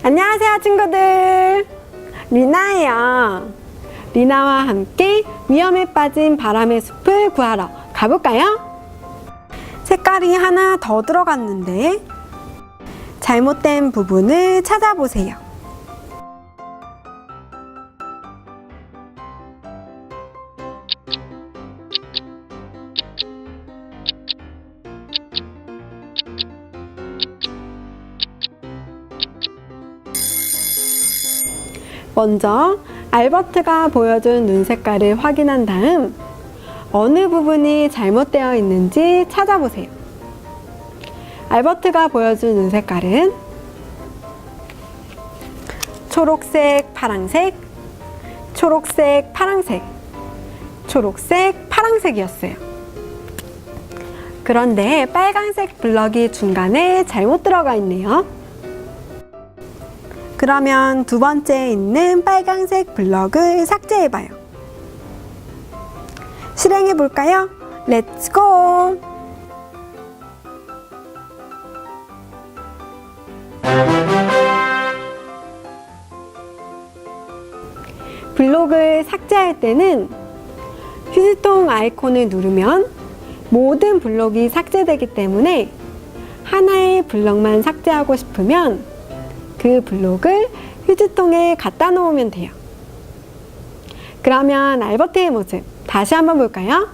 안녕하세요 친구들, 리나예요. 리나와 함께 위험에 빠진 바람의 숲을 구하러 가볼까요? 색깔이 하나 더 들어갔는데 잘못된 부분을 찾아보세요. 먼저 알버트가 보여준 눈 색깔을 확인한 다음 어느 부분이 잘못되어 있는지 찾아보세요. 알버트가 보여준 눈 색깔은 초록색, 파랑색, 초록색, 파랑색, 초록색, 파랑색이었어요. 그런데 빨간색 블럭이 중간에 잘못 들어가 있네요. 그러면 두 번째에 있는 빨간색 블럭을 삭제해봐요. 실행해볼까요? 렛츠고! 블록을 삭제할 때는 휴지통 아이콘을 누르면 모든 블록이 삭제되기 때문에 하나의 블록만 삭제하고 싶으면 그 블록을 휴지통에 갖다 놓으면 돼요. 그러면 알버트의 모습 다시 한번 볼까요?